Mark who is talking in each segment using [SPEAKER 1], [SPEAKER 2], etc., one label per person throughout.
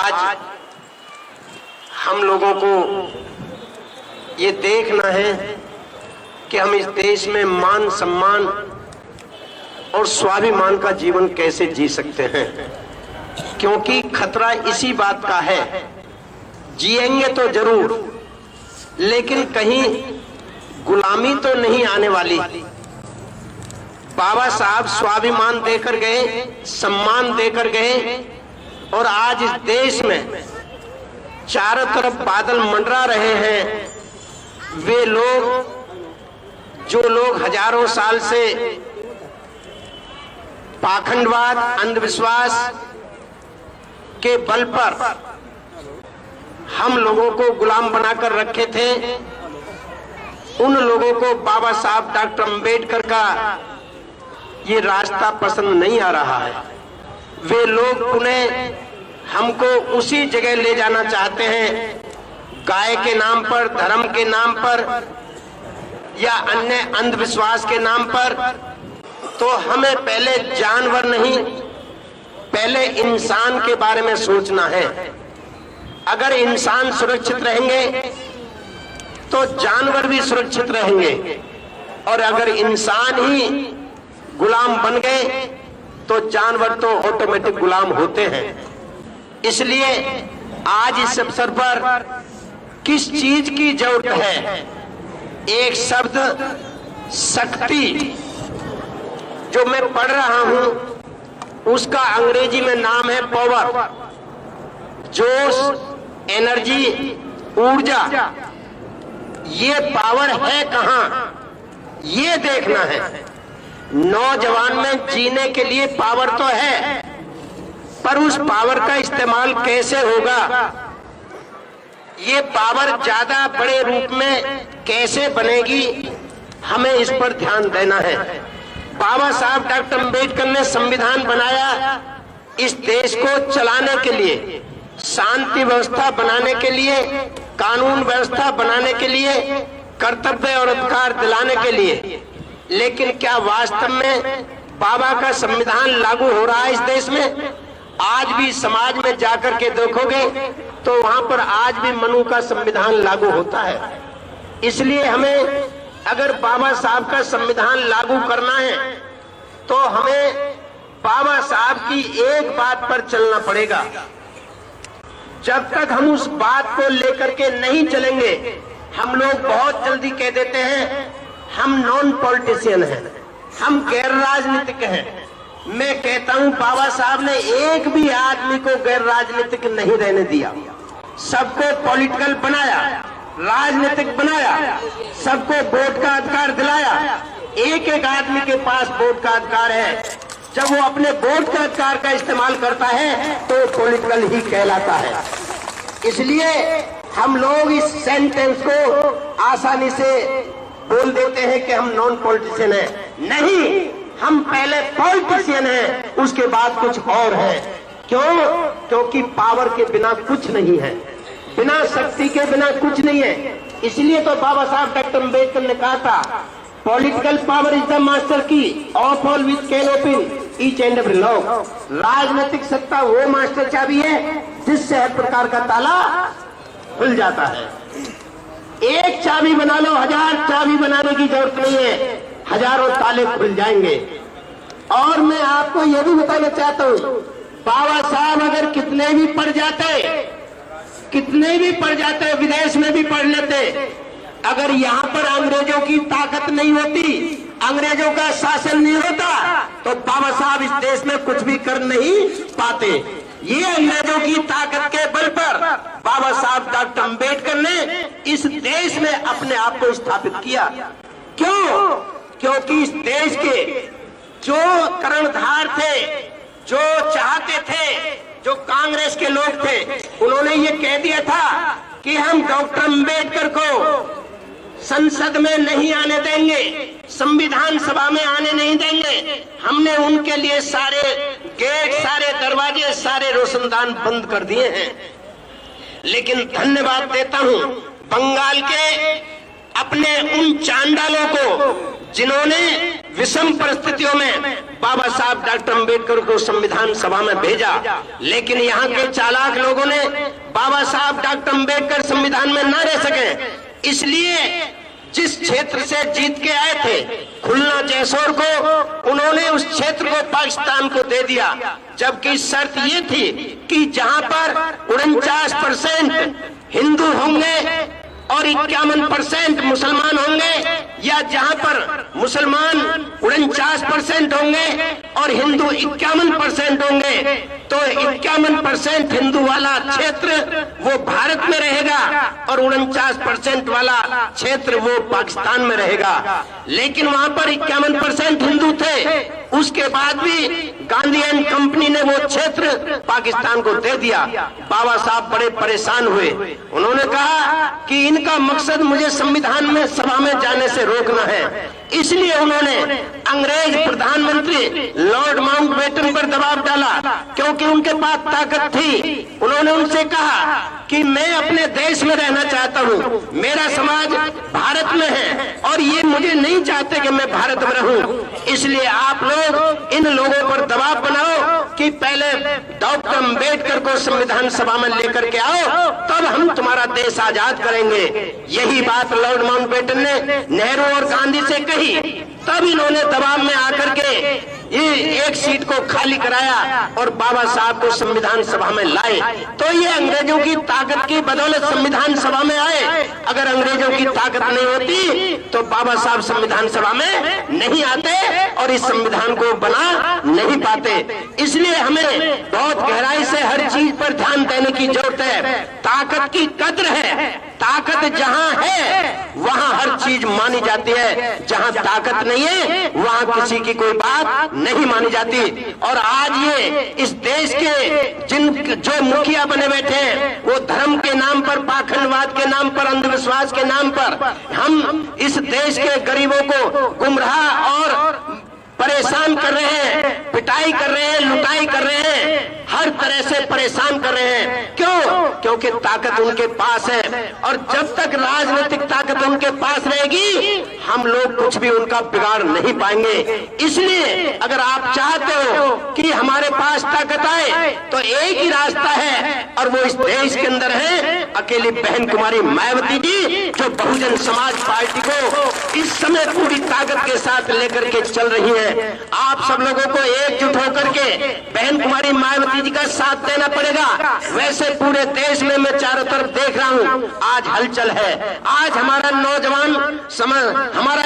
[SPEAKER 1] आज हम लोगों को ये देखना है कि हम इस देश में मान सम्मान और स्वाभिमान का जीवन कैसे जी सकते हैं, क्योंकि खतरा इसी बात का है। जिएंगे तो जरूर, लेकिन कहीं गुलामी तो नहीं आने वाली। बाबा साहब स्वाभिमान देकर गए, सम्मान देकर गए, और आज इस देश में चारों तरफ बादल मंडरा रहे हैं। वे लोग जो लोग हजारों साल से पाखंडवाद, अंधविश्वास के बल पर हम लोगों को गुलाम बनाकर रखे थे, उन लोगों को बाबा साहब डॉक्टर अंबेडकर का ये रास्ता पसंद नहीं आ रहा है। वे लोग पुनः हमको उसी जगह ले जाना चाहते हैं, गाय के नाम पर, धर्म के नाम पर या अन्य अंधविश्वास के नाम पर। तो हमें पहले जानवर नहीं, पहले इंसान के बारे में सोचना है। अगर इंसान सुरक्षित रहेंगे तो जानवर भी सुरक्षित रहेंगे, और अगर इंसान ही गुलाम बन गए तो जानवर तो ऑटोमेटिक गुलाम होते हैं। इसलिए आज इस अवसर पर किस चीज की जरूरत है? एक शब्द शक्ति जो मैं पढ़ रहा हूं, उसका अंग्रेजी में नाम है पावर। जोश, एनर्जी, ऊर्जा। ये पावर है कहां, ये देखना है। नौजवान में जीने के लिए पावर तो है, पर उस पावर का इस्तेमाल कैसे होगा, ये पावर ज्यादा बड़े रूप में कैसे बनेगी, हमें इस पर ध्यान देना है। बाबा साहब डॉक्टर अंबेडकर ने संविधान बनाया इस देश को चलाने के लिए, शांति व्यवस्था बनाने के लिए, कानून व्यवस्था बनाने के लिए, कर्तव्य और अधिकार दिलाने के लिए। लेकिन क्या वास्तव में बाबा का संविधान लागू हो रहा है इस देश में? आज भी समाज में जाकर के देखोगे तो वहां पर आज भी मनु का संविधान लागू होता है। इसलिए हमें अगर बाबा साहब का संविधान लागू करना है तो हमें बाबा साहब की एक बात पर चलना पड़ेगा। जब तक हम उस बात को लेकर के नहीं चलेंगे, हम लोग बहुत जल्दी कह देते हैं हम नॉन पॉलिटिशियन हैं, हम गैर राजनीतिक हैं। मैं कहता हूं बाबा साहब ने एक भी आदमी को गैर राजनीतिक नहीं रहने दिया, सबको पॉलिटिकल बनाया, राजनीतिक बनाया, सबको वोट का अधिकार दिलाया। एक एक आदमी के पास वोट का अधिकार है। जब वो अपने वोट का अधिकार का इस्तेमाल करता है तो पॉलिटिकल ही कहलाता है। इसलिए हम लोग इस सेंटेंस को आसानी से बोल देते हैं कि हम नॉन पॉलिटिशियन हैं। नहीं, हम पहले पॉलिटिशियन हैं, उसके बाद कुछ और है। क्यों? क्योंकि पावर के बिना कुछ नहीं है, बिना शक्ति के बिना कुछ नहीं है। इसलिए तो बाबा साहब डॉक्टर अंबेडकर ने कहा था political power is the master key of all which can open each and every lock. राजनीतिक सत्ता वो मास्टर चाबी है जिससे हर प्रकार का ताला खुल जाता है। एक चाबी बना लो, 1000 चाबी बनाने की जरूरत नहीं है, हजारों ताले खुल जाएंगे। और मैं आपको यह भी बताना चाहता हूं, बाबा साहब अगर कितने भी पढ़ जाते, विदेश में भी पढ़ लेते, अगर यहाँ पर अंग्रेजों की ताकत नहीं होती, अंग्रेजों का शासन नहीं होता, तो बाबा साहब इस देश में कुछ भी कर नहीं पाते। ये अंग्रेजों की ताकत के बल पर बाबा साहब डॉक्टर अंबेडकर ने इस देश में अपने आप को स्थापित किया। क्यों? क्योंकि इस देश के जो कर्णधार थे, जो चाहते थे, जो कांग्रेस के लोग थे, उन्होंने ये कह दिया था कि हम डॉक्टर अंबेडकर को संसद में नहीं आने देंगे, संविधान सभा में आने नहीं देंगे। हमने उनके लिए सारे गेट, सारे दरवाजे, सारे रोशनदान बंद कर दिए हैं। लेकिन धन्यवाद देता हूं बंगाल के अपने उन चांडालों को जिन्होंने विषम परिस्थितियों में बाबा साहब डॉक्टर अंबेडकर को संविधान सभा में भेजा, लेकिन यहाँ के चालाक लोगों ने बाबा साहब डॉक्टर अंबेडकर संविधान में न रह सके, इसलिए जिस क्षेत्र से जीत के आए थे खुलना जैसोर को, उन्होंने उस क्षेत्र को पाकिस्तान को दे दिया, जबकि शर्त ये थी कि जहां पर 49% हिंदू होंगे और 51% मुसलमान होंगे, या जहां पर मुसलमान 49% होंगे और हिंदू 51% होंगे, तो 51% हिंदू वाला क्षेत्र वो भारत में रहेगा और 49% वाला क्षेत्र वो पाकिस्तान में रहेगा। लेकिन वहां पर 51% हिंदू थे, उसके बाद भी गांधी एंड कंपनी ने वो क्षेत्र पाकिस्तान को दे दिया। बाबा साहब बड़े परेशान हुए, उन्होंने कहा कि इनका मकसद मुझे संविधान में सभा में जाने से रोकना है, इसलिए उन्होंने अंग्रेज प्रधानमंत्री लॉर्ड माउंटबेटन पर दबाव डाला, क्योंकि उनके पास ताकत थी। उन्होंने उनसे कहा कि मैं अपने देश में रहना चाहता हूँ, मेरा समाज भारत में है और ये मुझे नहीं चाहते कि मैं भारत में रहूं, इसलिए आप लोग इन लोगों पर दबाव बनाओ कि पहले डॉक्टर अंबेडकर को संविधान सभा में लेकर के आओ, तब हम तुम्हारा देश आजाद करेंगे। यही बात लॉर्ड माउंटबेटन ने नेहरू और गांधी से कही, तब इन्होंने दबाव में आकर के ये एक सीट को खाली कराया और बाबा साहब को संविधान सभा में लाए। तो ये अंग्रेजों की ताकत की बदौलत संविधान सभा में आए, अगर अंग्रेजों की ताकत नहीं होती तो बाबा साहब संविधान सभा में नहीं आते और इस संविधान को बना नहीं पाते। इसलिए हमें बहुत गहराई से हर चीज पर ध्यान देने की जरूरत है। ताकत की कद्र है, ताकत जहां है वहां हर चीज मानी जाती है, जहां ताकत नहीं है वहां किसी की कोई बात नहीं मानी जाती। और आज ये इस देश के जो मुखिया बने बैठे हैं, वो धर्म के नाम पर, पाखंडवाद के नाम पर, अंधविश्वास के नाम पर हम इस देश के गरीबों को गुमराह और परेशान कर रहे हैं, पिटाई कर रहे हैं, लुटाई कर रहे हैं, हर तरह से परेशान कर रहे हैं। क्यों? क्योंकि ताकत उनके पास है, और जब तक राजनीतिक ताकत उनके पास रहेगी हम लोग कुछ भी उनका बिगाड़ नहीं पाएंगे। इसलिए अगर आप चाहते हो कि हमारे पास ताकत आए तो एक ही रास्ता है, और वो इस देश के अंदर है अकेली बहन कुमारी मायावती जी, जो बहुजन समाज पार्टी को इस समय पूरी ताकत के साथ लेकर के चल रही है। आप सब लोगों को एकजुट होकर के बहन कुमारी मायावती जी का साथ देना पड़ेगा। वैसे पूरे देश में मैं चारों तरफ देख रहा हूँ, आज हलचल है, आज हमारा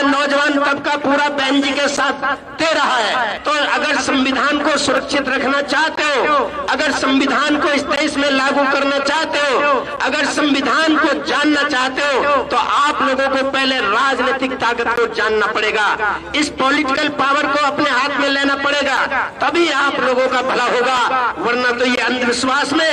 [SPEAKER 1] नौजवान तबका पूरा बहन जी के साथ दे रहा है। तो अगर संविधान को सुरक्षित रखना चाहते हो, अगर संविधान को इस देश में लागू करना चाहते हो, अगर संविधान को जानना चाहते हो, तो आप लोगों को पहले राजनीतिक ताकत को जानना पड़ेगा, इस पॉलिटिकल पावर को अपने हाथ में लेना पड़ेगा, तभी आप लोगों का भला होगा। वरना तो ये अंधविश्वास में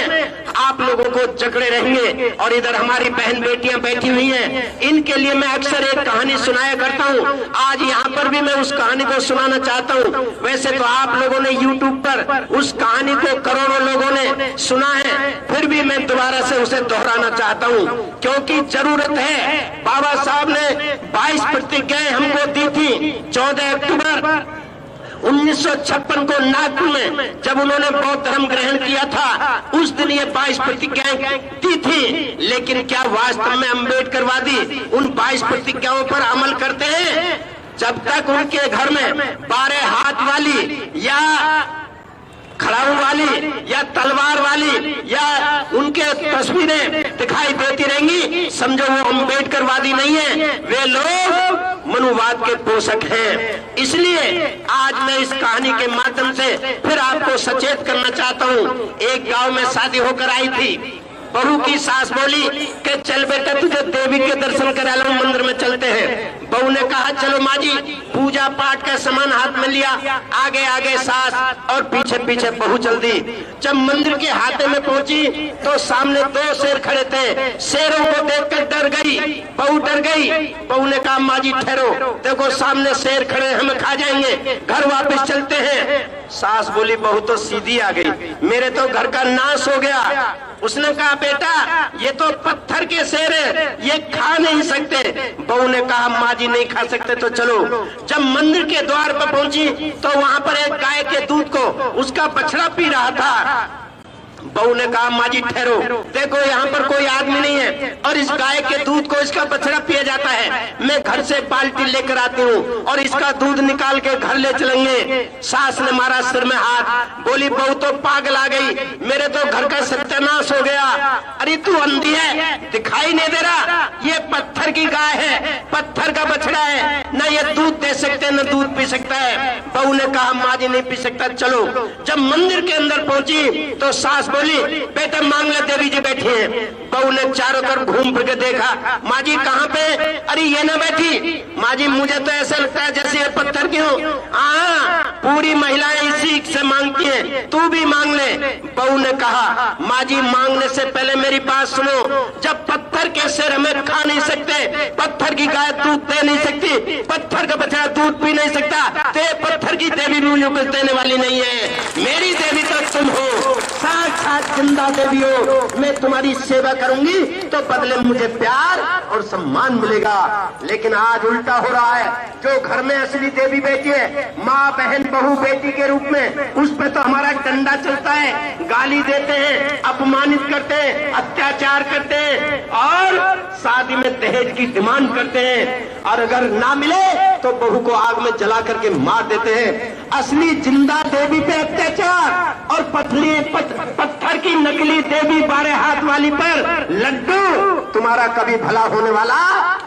[SPEAKER 1] आप लोगों को जकड़े रहेंगे। और इधर हमारी बहन बेटियां बैठी हुई हैं, इनके लिए मैं अक्सर एक कहानी सुनाया करता हूँ, आज यहाँ पर भी मैं उस कहानी को सुनाना चाहता हूँ। वैसे तो आप लोगों ने YouTube पर उस कहानी को करोड़ों लोगों ने सुना है, फिर भी मैं दोबारा से उसे दोहराना चाहता हूँ, क्योंकि जरूरत है। बाबा साहब ने 22 प्रतिज्ञाएं हमको दी थी। 14 अक्टूबर 1956 को नागपुर में जब उन्होंने बौद्ध धर्म ग्रहण किया था, उस दिन ये 22 प्रतिज्ञाएं दी थी। लेकिन क्या वास्तव में अम्बेडकरवादी उन 22 प्रतिज्ञाओं पर अमल करते हैं? जब तक उनके घर में 12 हाथ वाली या खड़ाऊ वाली या तलवार वाली या उनके तस्वीरें दिखाई देती रहेंगी, समझो वो अम्बेडकरवादी नहीं है, वे लोग मनुवाद के पोषक हैं। इसलिए आज मैं इस कहानी के माध्यम से फिर आपको सचेत करना चाहता हूँ। एक गांव में शादी होकर आई थी, बहू की सास बोली कि चल बेटा तुझे देवी के दर्शन करा लो, मंदिर में चलते हैं। बहू ने कहा चलो माँ जी। पूजा पाठ का सामान हाथ में लिया, आगे आगे सास और पीछे पीछे बहू चल दी। जब मंदिर के हाथे में पहुंची तो सामने 2 शेर खड़े थे। शेरों को देखकर डर गई, बहू डर गई। बहू ने कहा माँ जी ठहरो, देखो सामने शेर खड़े, हमें खा जाएंगे, घर वापस चलते हैं। सास बोली बहू तो सीधी आ गई, मेरे तो घर का नाश हो गया। उसने कहा बेटा ये तो पत्थर के शेर है, ये खा नहीं सकते। बहू ने कहा माँ जी नहीं खा सकते तो चलो। जब मंदिर के द्वार पर पहुंची तो वहां पर एक गाय के दूध को उसका बछड़ा पी रहा था। बहू ने कहा माँ जी ठहरो, देखो यहाँ पर कोई आदमी नहीं है और इस गाय के दूध को इसका बछड़ा पिया जाता है। मैं घर से बाल्टी लेकर आती हूँ और इसका दूध निकाल के घर ले चलेंगे। सास ने मारा सिर में हाथ, बोली बहू तो पागल आ गई, मेरे तो घर का सत्यानाश हो गया। अरे तू अंधी है, दिखाई नहीं दे रहा? ये पत्थर की गाय है, पत्थर का बछड़ा है, न ये दूध दे सकते न दूध पी सकता है। बहू ने कहा माँ जी नहीं पी सकता, चलो। जब मंदिर के अंदर पहुंची तो सास बोली बेटा मांग ले, देवी जी बैठी है। बहू ने चारों तरफ घूम फिर के देखा, माँ जी कहाँ पे? अरे ये ना बैठी। माँ जी मुझे तो ऐसा लगता है जैसे ये पत्थर की हो। हाँ पूरी महिलाएं इसी से मांगती हैं, तू भी मांग ले। बहू ने कहा माँ जी मांगने से पहले मेरी बात सुनो, जब पत्थर के शेर हमें खा नहीं सकते, पत्थर की गाय दूध दे नहीं सकती, पत्थर का बछड़ा दूध पी नहीं सकता, तो पत्थर की देवी भी मुझे कुछ देने वाली नहीं है। मेरी देवी तो तुम हो, साक्षात जिंदा देवी हो। मैं तुम्हारी सेवा करूंगी तो बदले में मुझे प्यार और सम्मान मिलेगा। लेकिन आज उल्टा हो रहा है, जो घर में असली देवी बैठी है, माँ बहन बहू बेटी के रूप में, उस पे तो हमारा डंडा चलता है, गाली देते हैं, अपमानित करते हैं, अत्याचार करते हैं और शादी में दहेज की डिमांड करते हैं। और अगर ना मिले तो बहू को आग में जला करके मार देते हैं। असली जिंदा देवी पे अत्याचार और पत्थर की नकली देवी 12 हाथ वाली पर लड्डू, तुम्हारा कभी भला होने वाला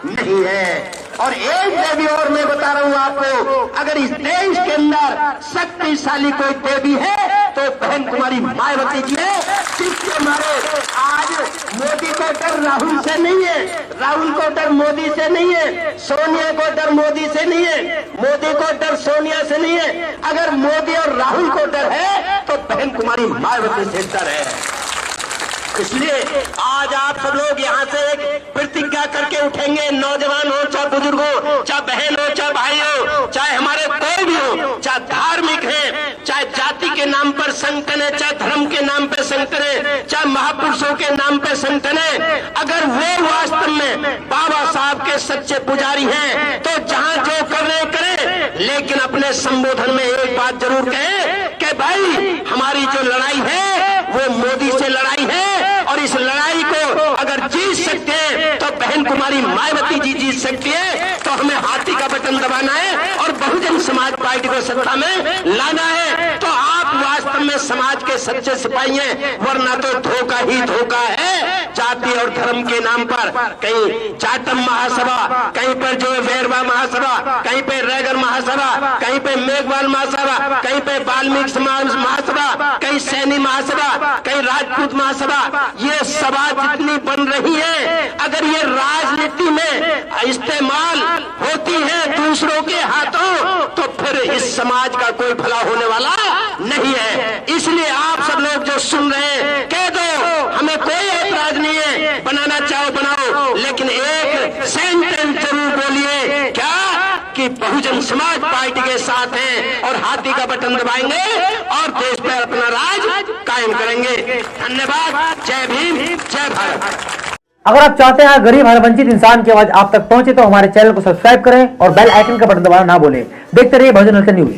[SPEAKER 1] नहीं है। और एक देवी और मैं बता रहा हूँ आपको, अगर इस देश के अंदर शक्तिशाली कोई देवी है तो बहन कुमारी मायावती जी है, जिसके मारे आज मोदी को डर राहुल से नहीं है, राहुल को डर मोदी से नहीं है, सोनिया को डर मोदी से नहीं है, मोदी को डर सोनिया से नहीं है। अगर मोदी और राहुल को डर है तो बहन कुमारी मायावती से डर है। इसलिए आज आप सब लोग यहाँ से एक प्रतिज्ञा करके उठेंगे, नौजवान हो चाहे बुजुर्ग हो, चाहे बहन हो चाहे भाई हो, चाहे हमारे कोई भी हो, चाहे धार्मिक है, चाहे जाति के नाम पर संगठन है, चाहे धर्म के नाम पर संगठन है, चाहे महापुरुषों के नाम पर संगठन है, अगर वो वास्तव में बाबा साहब के सच्चे पुजारी हैं तो जहाँ जो कर रहे करें, लेकिन अपने संबोधन में एक बात जरूर कहें कि भाई हमारी जो लड़ाई है वो मोदी से लड़ाई है और इस लड़ाई को अगर जीत सकते हैं तो बहन कुमारी मायावती जी जीत सकती है। तो हमें हाथी का बटन दबाना है और बहुजन समाज पार्टी को सत्ता में लाना है। तो आप वास्तव में समाज के सच्चे सिपाही हैं, वरना तो धोखा ही धोखा है। जाति और धर्म के नाम पर कहीं जाटम महासभा, कहीं पर जो वेरवा महासभा, कहीं पे रैगर महासभा, कहीं पे मेघवाल महासभा, कहीं पे वाल्मीकि समाज महासभा, कहीं सैनी महासभा, कहीं राजपूत महासभा, ये सभा जितनी बन रही है, अगर ये राजनीति में इस्तेमाल होती है दूसरों के हाथों तो फिर इस समाज का कोई भला होने वाला नहीं है। इसलिए आप सब लोग जो सुन रहे हैं कह दो, हमें कोई ऐतराज नहीं है, बनाना चाहो बनाओ, लेकिन एक सेंटेंस जरूर बोलिए, क्या कि बहुजन समाज पार्टी के साथ हैं और हाथी का बटन दबाएंगे और देश पर अपना राज कायम करेंगे। धन्यवाद। जय भीम, जय भारत।
[SPEAKER 2] अगर आप चाहते हैं गरीब हर वंचित इंसान की आवाज आप तक पहुंचे तो हमारे चैनल को सब्सक्राइब करें और बेल आइकन का बटन दबाना ना भूलें। देखते रहिए बहुजन न्यूज।